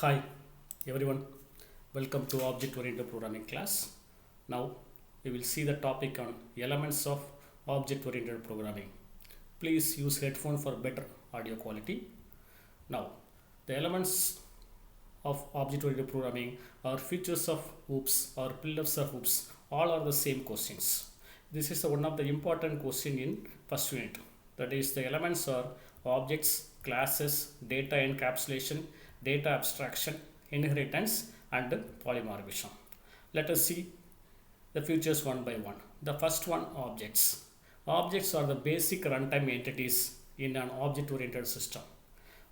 Hi everyone, welcome to Object Oriented Programming class. Now we will see the topic on elements of Object Oriented Programming. Please use headphone for better audio quality. Now the elements of Object Oriented Programming are features of OOPS or pillars of OOPS. All are the same questions. This is one of the important question in first unit. That is, the elements are objects, classes, data encapsulation, data abstraction, inheritance, and polymorphism. Let us see the features one by one. The first one, objects. Objects are the basic runtime entities in an object-oriented system.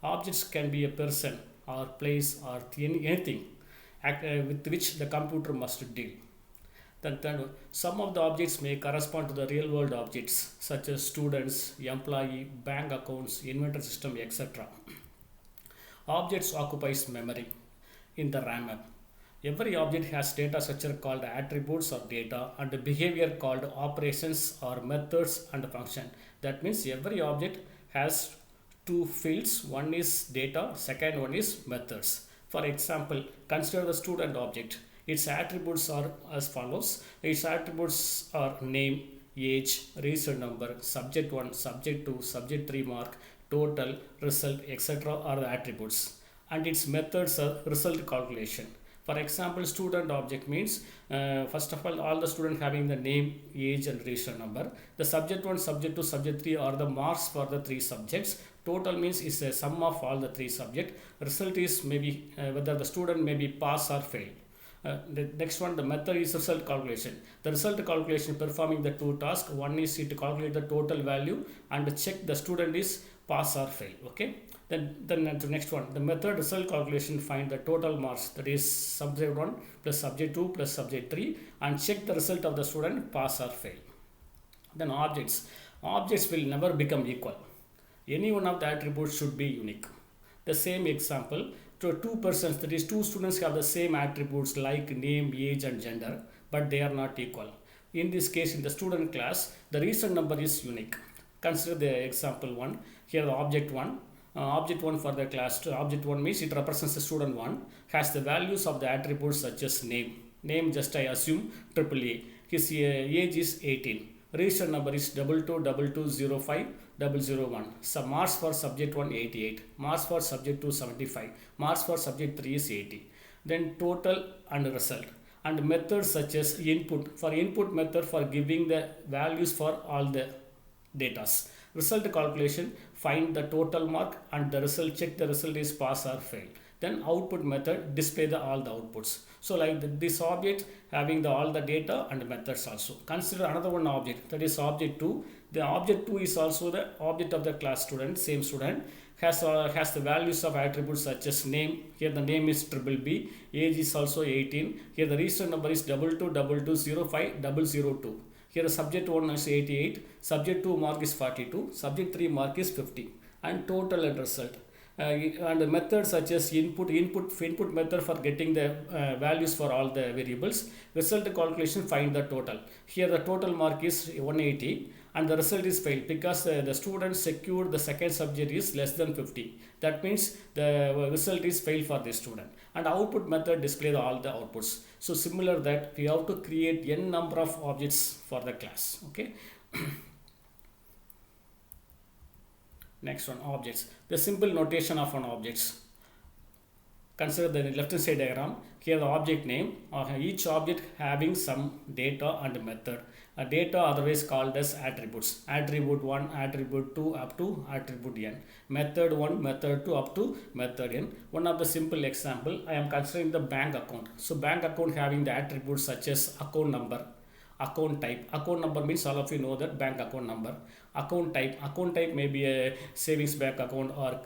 Objects can be a person or place or anything with which the computer must deal. Then some of the objects may correspond to the real world objects such as students, employee, bank accounts, inventory system, etc. Objects occupies memory in the RAM. Every object has data structure called attributes or data and behavior called operations or methods and function. That means every object has two fields. One is data, second one is methods. For example, consider the student object. Its attributes are as follows. Its attributes are name, age, register number, subject 1, subject 2, subject 3 mark, total, result, etc. are the attributes. And its methods are result calculation. For example, student object means first of all the student having the name, age and register number. The subject 1, subject 2, subject 3 are the marks for the three subjects. Total means is a sum of all the three subjects. Result is maybe whether the student may be pass or fail. The next one, the method is result calculation. The result calculation performing the two tasks. One is to calculate the total value and check the student is pass or fail. Okay. Then the next one, the method result calculation find the total marks, that is subject 1 plus subject 2 plus subject 3 and check the result of the student pass or fail. Then objects. Objects will never become equal. Any one of the attributes should be unique. The same example, to two persons, that is two students have the same attributes like name, age and gender, but they are not equal. In this case, in the student class, the reason number is unique. Consider the example 1. Here the object 1. Object 1 for the class 2. Object 1 means it represents the student 1, has the values of the attributes such as name. Name just I assume AAA. His age is 18. Register number is 2222050001. So marks for subject 1 88. Marks for subject 2 75. Marks for subject 3 is 80. Then total and result. And methods such as input. For input method for giving the values for all the datas. Result calculation, find the total mark and the result, check the result is pass or fail. Then output method, display all the outputs. So like this object having all the data and methods also. Consider another one object, that is object 2. The object 2 is also the object of the class student, same student, has the values of attributes such as name. Here the name is BBB, age is also 18. Here the register number is 2222050002. Here the subject 1 is 88, subject 2 mark is 42, subject 3 mark is 50, and total and result. And the methods such as input method for getting the values for all the variables. Result calculation, find the total. Here the total mark is 180 and the result is failed because the student secured the second subject is less than 50. That means the result is failed for this student. And output method display all the outputs. So similar that we have to create n number of objects for the class. Okay. Next one, objects. The simple notation of an objects. Consider the left hand side diagram. Here the object name. Each object having some data and method. Data otherwise called as attributes. Attribute 1, attribute 2 up to attribute n. Method 1, method 2 up to method n. One of the simple example, I am considering the bank account. So bank account having the attributes such as account number, account type. Account number means all of you know that bank account number. Account type may be a savings bank account or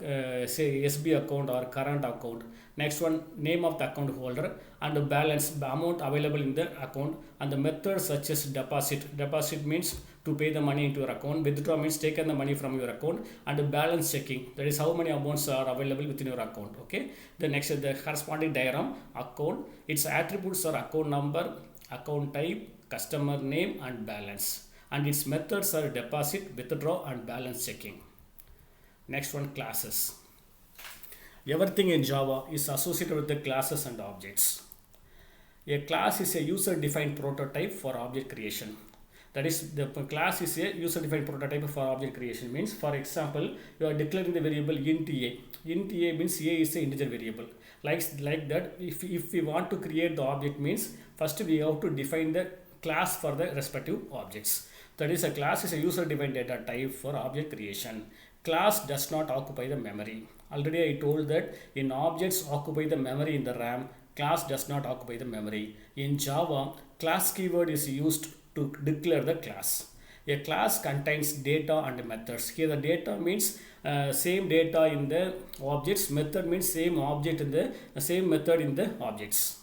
say SB account or current account. Next one, name of the account holder and the balance, the amount available in the account, and the method such as deposit means to pay the money into your account, withdraw means taken the money from your account, and the balance checking, that is how many amounts are available within your account. Okay, the next is the corresponding diagram. Account, its attributes are account number, account type, customer name and balance, and its methods are deposit, withdraw and balance checking. Next one, classes. Everything in Java is associated with the classes and objects. A class is a user-defined prototype for object creation. That is, the class is a user-defined prototype for object creation. Means, for example, you are declaring the variable int a. Int a means a is an integer variable. Like that, if we want to create the object, means first we have to define the class for the respective objects. That is, a class is a user-defined data type for object creation. Class does not occupy the memory. Already I told that in objects occupy the memory in the RAM, class does not occupy the memory. In Java, class keyword is used to declare the class. A class contains data and methods. Here the data means same data in the objects, method means same object in the same method in the objects.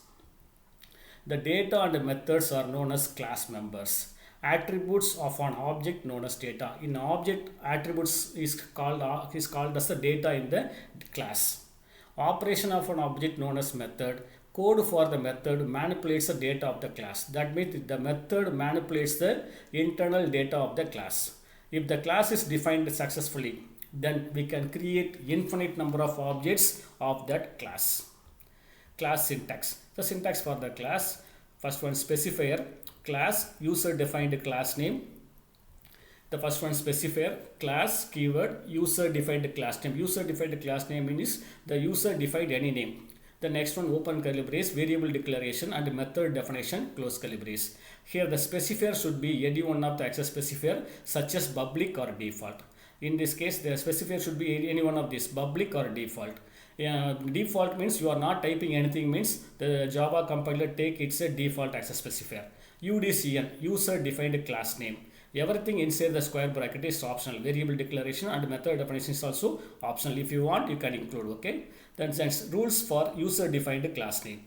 The data and methods are known as class members. Attributes of an object known as data. In object, attributes is called as the data in the class. Operation of an object known as method. Code for the method manipulates the data of the class. That means the method manipulates the internal data of the class. If the class is defined successfully, then we can create infinite number of objects of that class. Class syntax. The syntax for the class, first one specifier, class, user defined class name. The first one specifier, class, keyword, user defined class name. User defined class name means the user defined any name. The next one, open curly brace, variable declaration and method definition, close curly brace. Here the specifier should be any one of the access specifier such as public or default. In this case, the specifier should be any one of these, public or default. Default means you are not typing anything, means the Java compiler take it's a default access specifier. UDCN, user defined class name. Everything inside the square bracket is optional. Variable declaration and method definition is also optional. If you want, you can include. Okay. Then since rules for user defined class name.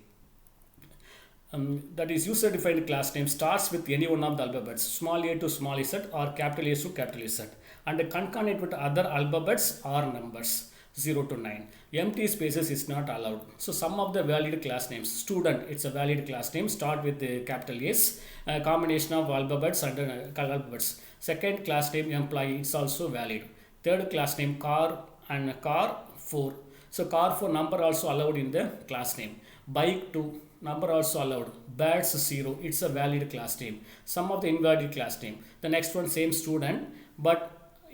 That is, user defined class name starts with any one of the alphabets, small a to small z or capital A to capital Z, and concatenate with other alphabets or numbers 0 to 9. Empty spaces is not allowed. So some of the valid class names, student, it's a valid class name, start with the capital S, combination of alphabets and alphabets. Second class name, employee, it's also valid. Third class name, car and car 4. So car 4 number also allowed in the class name. Bike 2 number also allowed. Birds 0, it's a valid class name. Some of the invalid class name. The next one, same student, but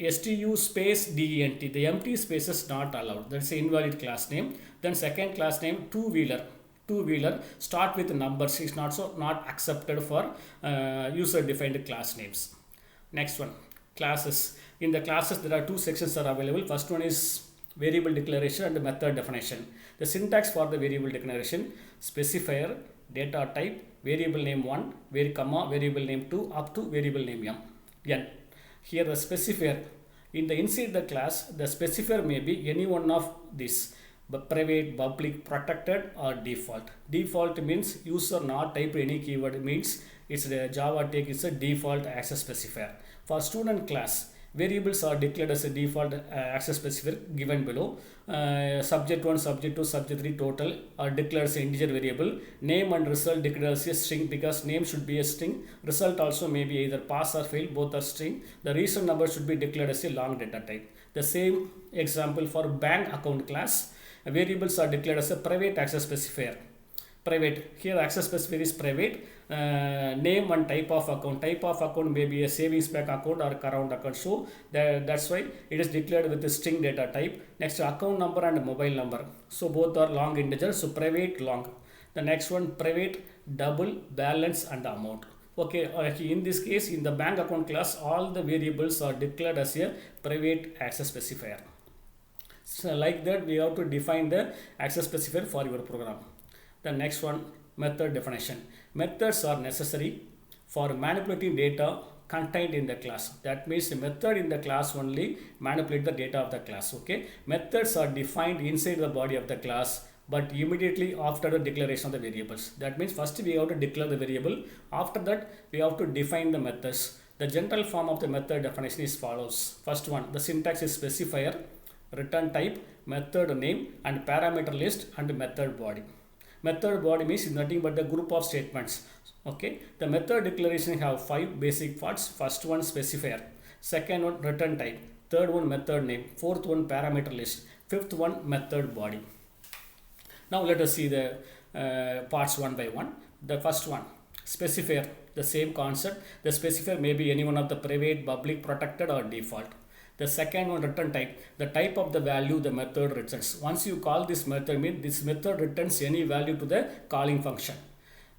stu space dent, the empty space is not allowed. That's an invalid class name. Then second class name, two-wheeler start with numbers is not accepted for user defined class names. Next one, classes. In the classes there are two sections are available. First one is variable declaration and method definition. The syntax for the variable declaration, specifier, data type, variable name 1, variable name 2 up to variable name n. Here the specifier, in the inside the class, the specifier may be any one of these, private, public, protected or default. Default means user not type any keyword, means it's the Java take is a default access specifier. For student class, variables are declared as a default access specifier given below. Subject 1, subject 2, subject 3 total are declared as an integer variable. Name and result declared as a string because name should be a string. Result also may be either pass or fail, both are string. The reason number should be declared as a long data type. The same example for bank account class. Variables are declared as a private access specifier. Private, here access specifier is private. Name and type of account may be a savings bank account or current account, so that's why it is declared with the string data type. Next, account number and mobile number, so both are long integers, so private long. The next one, private, double, balance and amount. Okay, in this case, in the bank account class, all the variables are declared as a private access specifier. So like that, we have to define the access specifier for your program. The next one, method definition. Methods are necessary for manipulating data contained in the class. That means the method in the class only manipulate the data of the class. Okay, methods are defined inside the body of the class, but immediately after the declaration of the variables. That means first we have to declare the variable. After that, we have to define the methods. The general form of the method definition is follows. First one, the syntax is specifier, return type, method name and parameter list and method body. Method body means nothing but the group of statements. Okay, the method declaration have 5 basic parts. First one, specifier. Second one, return type. Third one, method name. Fourth one, parameter list. Fifth one, method body. Now let us see the parts one by one. The first one, specifier, the same concept. The specifier may be any one of the private, public, protected or default. The second one, return type, the type of the value the method returns. Once you call this method, means this method returns any value to the calling function.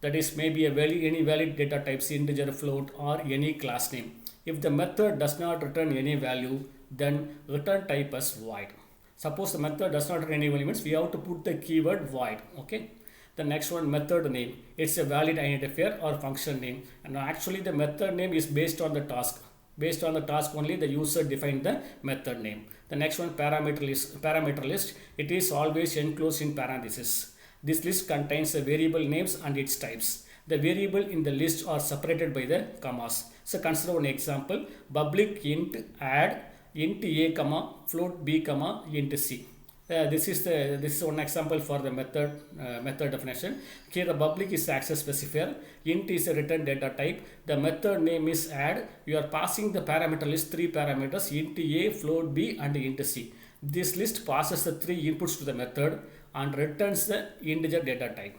That is maybe a value, any valid data types, integer, float or any class name. If the method does not return any value, then return type as void. Suppose the method does not return any value, means we have to put the keyword void. Okay. The next one, method name. It's a valid identifier or function name. And actually the method name is based on the task. Based on the task only, the user define the method name. The next one, parameter list. Parameter list. It is always enclosed in parentheses. This list contains the variable names and its types. The variable in the list are separated by the commas. So consider one example: public int add int a comma float b comma int c. This is one example for the method definition. Here the public is the access specifier, int is a return data type, the method name is add. You are passing the parameter list, three parameters: int a, float b and int c. This list passes the three inputs to the method and returns the integer data type.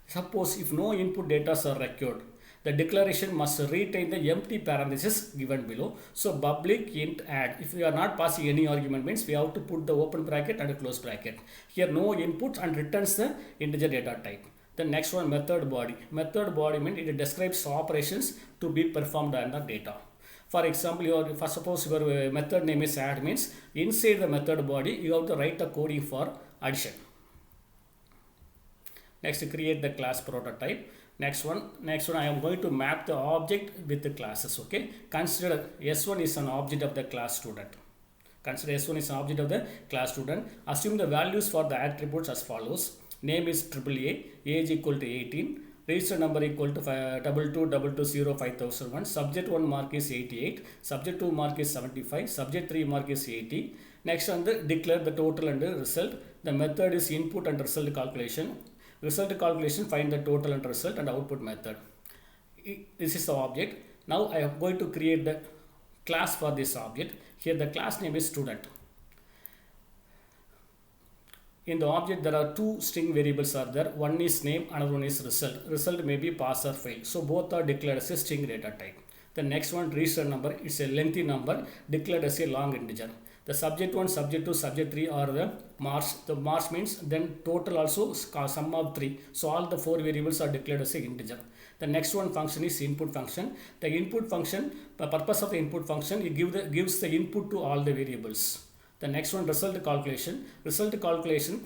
Suppose if no input data are required, the declaration must retain the empty parenthesis given below. So public int add, if we are not passing any argument, means we have to put the open bracket and a close bracket. Here no input and returns the integer data type. The next one, method body. Method body means it describes operations to be performed on the data. For example, suppose your method name is add, means inside the method body you have to write the coding for addition. Next, create the class prototype. Next one I am going to map the object with the classes. Okay, consider S1 is an object of the class student. Consider S1 is an object of the class student. Assume the values for the attributes as follows: name is AAA, age equal to 18, register number equal to 2222205001, subject 1 mark is 88, subject 2 mark is 75, subject 3 mark is 80. Next, on the declare the total and the result. The method is input and result calculation. Result calculation, find the total and result, and output method. This is the object. Now I am going to create the class for this object. Here the class name is student. In the object there are two string variables are there. One is name, another one is result. Result may be pass or fail. So both are declared as a string data type. The next one, register number, is a lengthy number declared as a long integer. The subject 1, subject 2, subject 3 are the marks. The marks means then total also sum of 3. So all the four variables are declared as an integer. The next one function is input function. The input function, the purpose of the input function, it gives the input to all the variables. The next one, result calculation. Result calculation,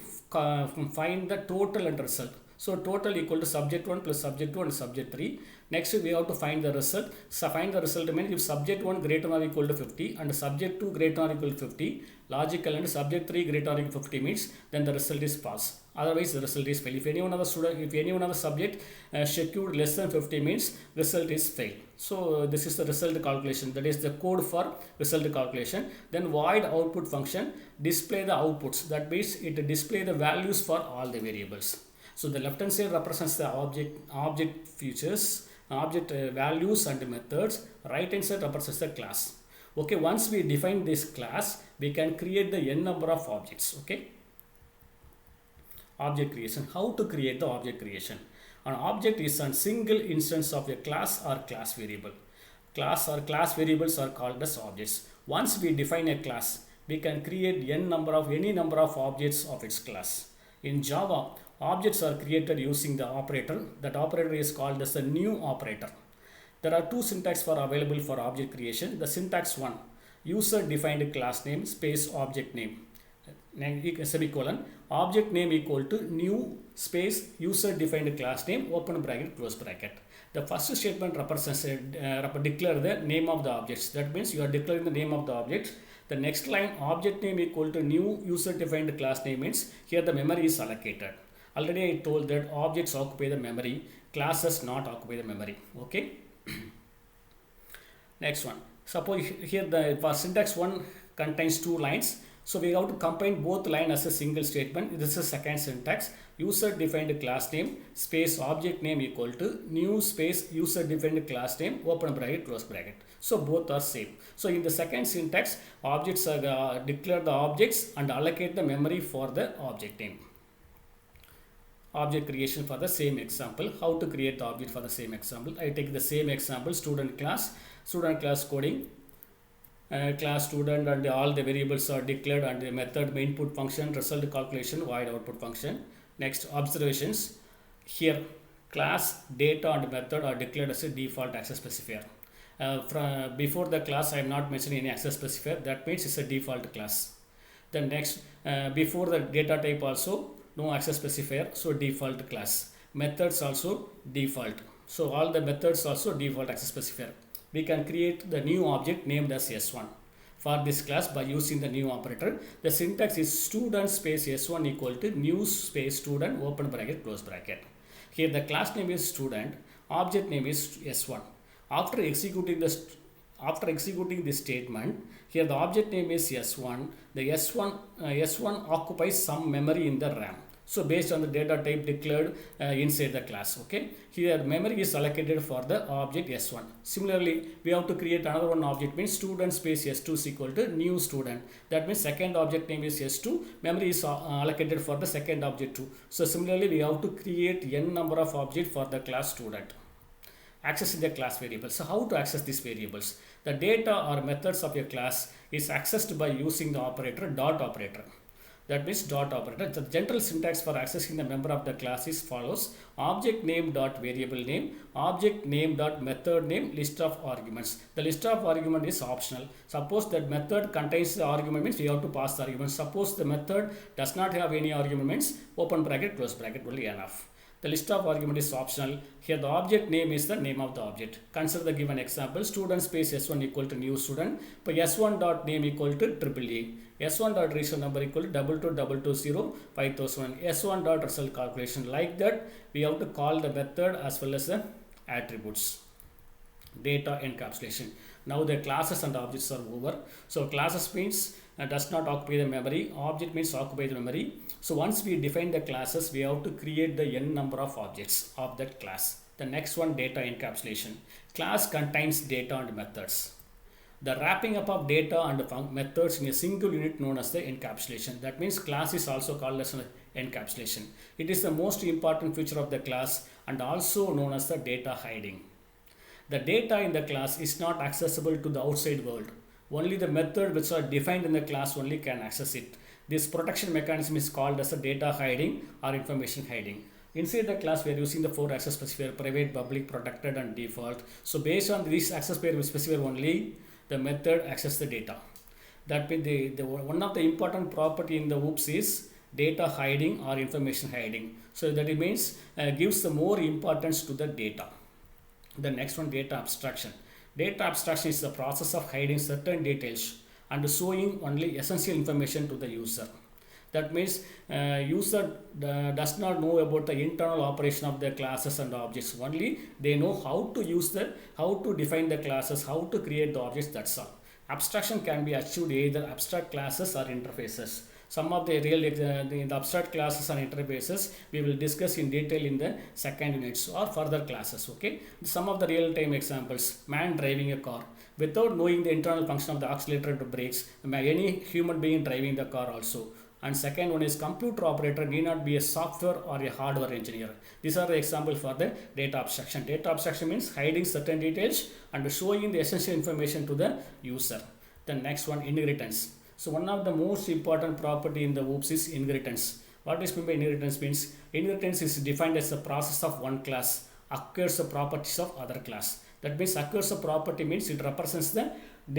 find the total and result. So total equal to subject 1 plus subject 2 and subject 3. Next we have to find the result. So find the result means if subject 1 greater than or equal to 50 and subject 2 greater than or equal to 50, logical, and subject 3 greater than or equal to 50 means then the result is pass. Otherwise the result is fail. If any one of the student, if any one of the subject secured less than 50 means result is fail. So this is the result calculation, that is the code for result calculation. Then void output function, display the outputs, that means it display the values for all the variables. So the left hand side represents the object features, object values and methods. Right hand side represents the class. Okay, once we define this class, we can create the n number of objects. Okay, object creation. How to create the object creation? An object is a single instance of a class or class variable. Class or class variables are called as objects. Once we define a class, we can create any number of objects of its class. In Java, objects are created using the operator. That operator is called as the new operator. There are two syntax available for object creation. The syntax 1, user defined class name space object name, semicolon, object name equal to new space user defined class name, open bracket, close bracket. The first statement represents declare the name of the objects. That means you are declaring the name of the object. The next line, object name equal to new user defined class name, means here the memory is allocated. Already I told that objects occupy the memory, classes not occupy the memory. Okay. Next one, suppose here the for syntax 1 contains two lines. So we have to combine both line as a single statement. This is second syntax. User defined class name space object name equal to new space user defined class name open bracket close bracket. So both are same. So in the second syntax, objects are declare the objects and allocate the memory for the object name. Object creation for the same example. How to create the object for the same example? I take the same example, student class coding. Class student and all the variables are declared and the method main input function result calculation void output function. Next, observations. Here class data and method are declared as a default access specifier. Before the class I am not mentioning any access specifier, that means it's a default class. Then next, before the data type also no access specifier, so default class. Methods also default, so all the methods also default access specifier. We can create the new object named as S1 for this class by using the new operator. The syntax is student space S1 equal to new space student open bracket close bracket. Here the class name is student, object name is S1. After executing this statement, here the object name is S1. The S1 occupies some memory in the RAM. So based on the data type declared inside the class, okay. Here memory is allocated for the object S1. Similarly, we have to create another one object means student space S2 is equal to new student. That means second object name is S2. Memory is allocated for the second object too. So similarly, we have to create n number of objects for the class student. Accessing the class variables. So how to access these variables? The data or methods of your class is accessed by using the operator dot operator. That means dot operator. The general syntax for accessing the member of the class is follows: object name dot variable name, object name dot method name, list of arguments. The list of argument is optional. Suppose that method contains the argument means we have to pass the argument. Suppose the method does not have any argument means open bracket close bracket only enough. The list of argument is optional. Here the object name is the name of the object. Consider the given example: student space S1 equal to new student. But S1 dot name equal to AAA. S1 dot result number equal to 22220 5000. S1 dot result calculation. Like that, we have to call the method as well as the attributes. Data encapsulation. Now the classes and objects are over. So classes means does not occupy the memory. Object means occupy the memory. So once we define the classes, we have to create the n number of objects of that class. The next one, data encapsulation. Class contains data and methods. The wrapping up of data and methods in a single unit known as the encapsulation. That means class is also called as an encapsulation. It is the most important feature of the class and also known as the data hiding. The data in the class is not accessible to the outside world. Only the method which are defined in the class only can access it. This protection mechanism is called as a data hiding or information hiding. Inside the class, we are using the 4 access specifier: private, public, protected, and default. So based on this access specifier only, the method access the data. That means one of the important property in the OOPS is data hiding or information hiding. So that it means gives the more importance to the data. The next one, data abstraction. Data abstraction is the process of hiding certain details and showing only essential information to the user. That means user does not know about the internal operation of the classes and objects. Only they know how to define the classes, how to create the objects, that's all. Abstraction can be achieved either abstract classes or interfaces. Some of the the abstract classes and interfaces we will discuss in detail in the second units or further classes. Okay. Some of the real-time examples: man driving a car. Without knowing the internal function of the accelerator to brakes, any human being driving the car also. And second one is computer operator need not be a software or a hardware engineer. These are the examples for the data abstraction. Data abstraction means hiding certain details and showing the essential information to the user. The next one, inheritance. So one of the most important property in the OOPS is inheritance. What is meant by inheritance means inheritance is defined as the process of one class occurs the properties of other class. That means occurs a property means it represents the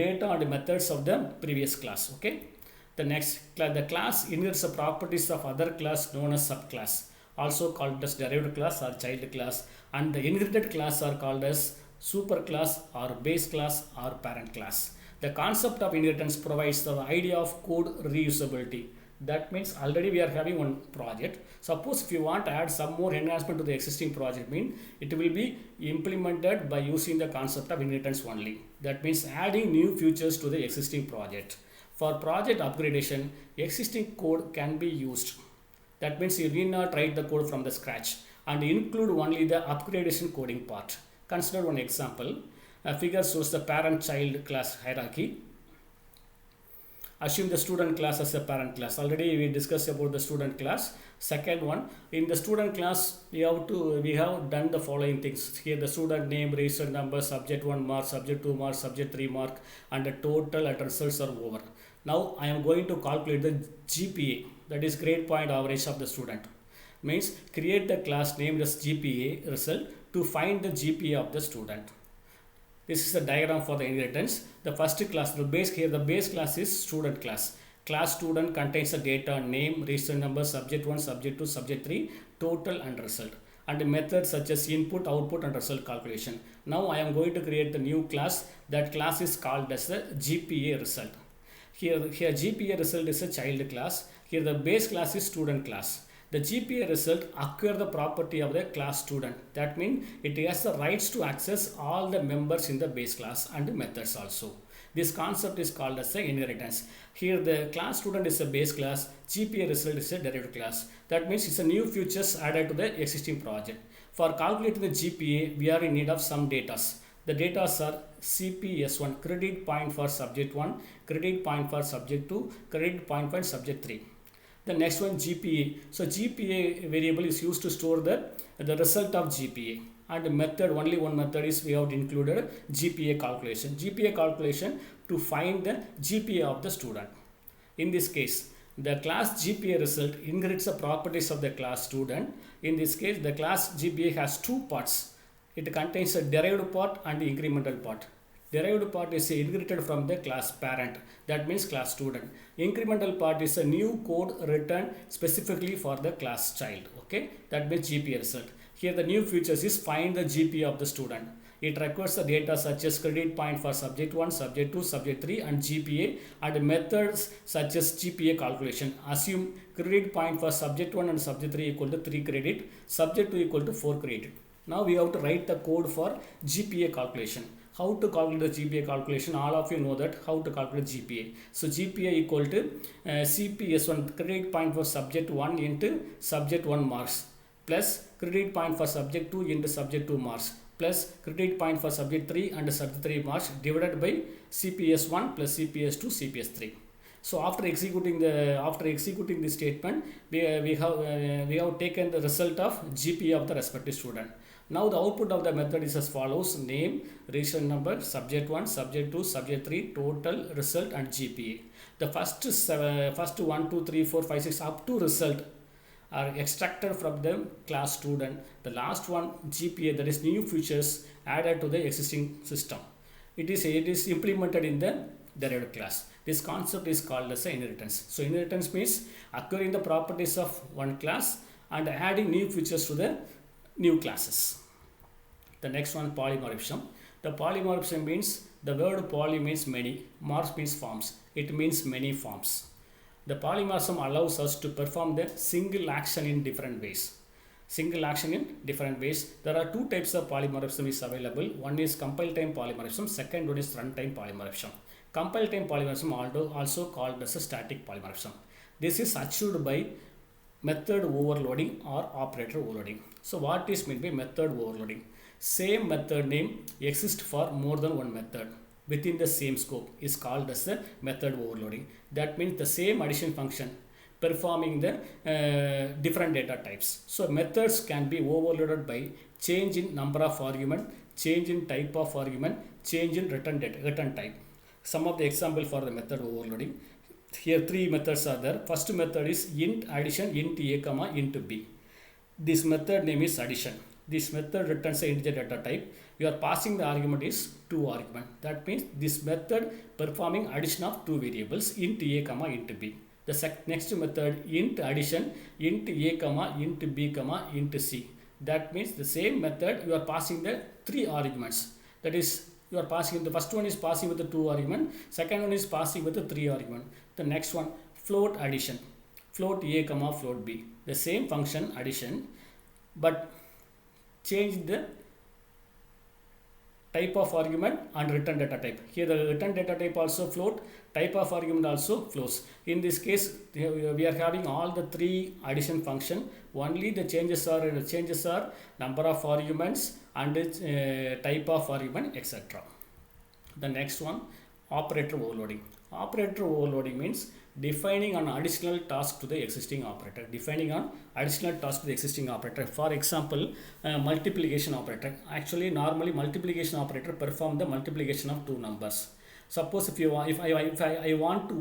data and the methods of the previous class. Okay. The next, the class inherits the properties of other class known as subclass, also called as derived class or child class, and the inherited class are called as superclass or base class or parent class. The concept of inheritance provides the idea of code reusability. That means already we are having one project. Suppose if you want to add some more enhancement to the existing project, it will be implemented by using the concept of inheritance only. That means adding new features to the existing project. For project upgradation, existing code can be used. That means you need not write the code from the scratch and include only the upgradation coding part. Consider one example. A figure shows the parent-child class hierarchy. Assume the student class as a parent class. Already we discussed about the student class. Second one, in the student class, we have done the following things. Here the student name, registered number, subject 1 mark, subject 2 mark, subject 3 mark, and the total and results are over. Now I am going to calculate the GPA, that is grade point average of the student. Means create the class named as GPA result to find the GPA of the student. This is the diagram for the inheritance. The first class, the base class is student class. Class student contains the data, name, register number, subject 1, subject 2, subject 3, total and result. And methods such as input, output and result calculation. Now I am going to create the new class. That class is called as the GPA result. Here GPA result is a child class. Here the base class is student class. The GPA result acquire the property of the class student. That means it has the rights to access all the members in the base class and methods also. This concept is called as the inheritance. Here the class student is a base class, GPA result is a derived class. That means it's a new features added to the existing project. For calculating the GPA, we are in need of some data. The data are CPS1, credit point for subject 1, credit point for subject 2, credit point for subject 3. The next one GPA. So GPA variable is used to store the result of GPA. And method, only one method is we have included GPA calculation. GPA calculation to find the GPA of the student. In this case, the class GPA result inherits the properties of the class student. In this case, the class GPA has two parts. It contains a derived part and the incremental part. Derived part is inherited from the class parent, that means class student. Incremental part is a new code written specifically for the class child, okay, that means GPA result. Here the new features is find the GPA of the student. It requires the data such as credit point for subject 1, subject 2, subject 3 and GPA, and methods such as GPA calculation. Assume credit point for subject 1 and subject 3 equal to 3 credit, subject 2 equal to 4 credit. Now we have to write the code for GPA calculation. How to calculate the GPA calculation? All of you know that how to calculate GPA. So GPA equal to CPS1, credit point for subject 1 into subject 1 marks, plus credit point for subject 2 into subject 2 marks, plus credit point for subject 3 and subject 3 marks divided by CPS1 plus CPS2 CPS3. So after executing this statement, we have taken the result of GPA of the respective student. Now the output of the method is as follows: name, register number, subject 1, subject 2, subject 3, total, result and GPA. The first 1, 2, 3, 4, 5, 6 up to result are extracted from the class student. The last one GPA, that is new features added to the existing system. It is implemented in the derived class. This concept is called as inheritance. So inheritance means acquiring the properties of one class and adding new features to the new classes. The next one, polymorphism. The polymorphism means, the word poly means many, morph means forms. It means many forms. The polymorphism allows us to perform the single action in different ways. Single action in different ways. There are two types of polymorphism is available. One is compile time polymorphism. Second one is runtime polymorphism. Compile time polymorphism also called as a static polymorphism. This is achieved by method overloading or operator overloading. So what is meant by method overloading? Same method name exists for more than one method within the same scope is called as the method overloading. That means the same addition function performing the different data types. So methods can be overloaded by change in number of argument, change in type of argument, change in return type. Some of the example for the method overloading. Here three methods are there. First method is int addition, int a, int b. This method name is addition. This method returns the integer data type. You are passing the argument is 2 argument. That means this method performing addition of 2 variables, int a, int b. The next method int addition, int a, int b, int c. That means the same method you are passing the 3 arguments. That is, you are passing, the first one is passing with the 2 argument, second one is passing with the 3 argument. The next one, float addition, float a, float b. The same function addition, but change the type of argument and return data type. Here the return data type also float, type of argument also floats. In this case, we are having all the three addition function. Only the changes are number of arguments and type of argument, etc. The next one, operator overloading. Operator overloading means defining an additional task to the existing operator. Defining an additional task to the existing operator. For example, multiplication operator. Actually, normally multiplication operator perform the multiplication of two numbers. Suppose if I want to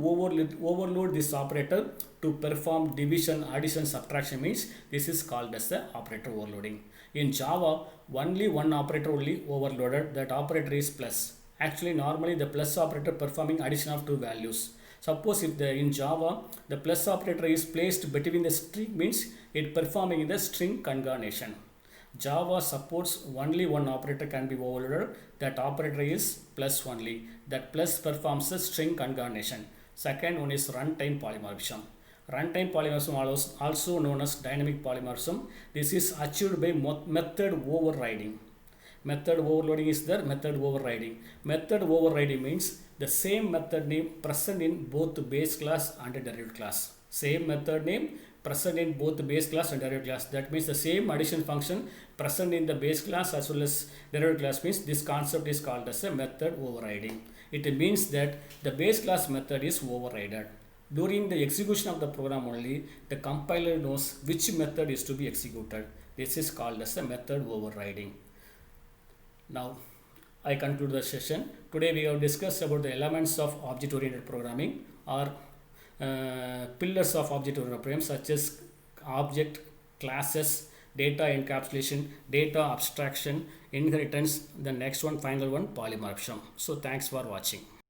overload this operator to perform division, addition, subtraction, means this is called as the operator overloading. In Java, only one operator only overloaded. That operator is plus. Actually, normally the plus operator performing addition of two values. Suppose if in Java the plus operator is placed between the string, means it performing in the string concatenation. Java supports only one operator can be overloaded. That operator is plus only. That plus performs the string concatenation. Second one is runtime polymorphism. Runtime polymorphism, also known as dynamic polymorphism. This is achieved by method overriding. Method overloading is there, method overriding. Method overriding means the same method name present in both base class and derived class. Same method name present in both base class and derived class. That means the same addition function present in the base class as well as derived class, means this concept is called as a method overriding. It means that the base class method is overridden. During the execution of the program only, the compiler knows which method is to be executed. This is called as a method overriding. Now, I conclude the session. Today we have discussed about the elements of object-oriented programming or pillars of object-oriented programming, such as object, classes, data encapsulation, data abstraction, inheritance. The next one, final one, polymorphism. So thanks for watching.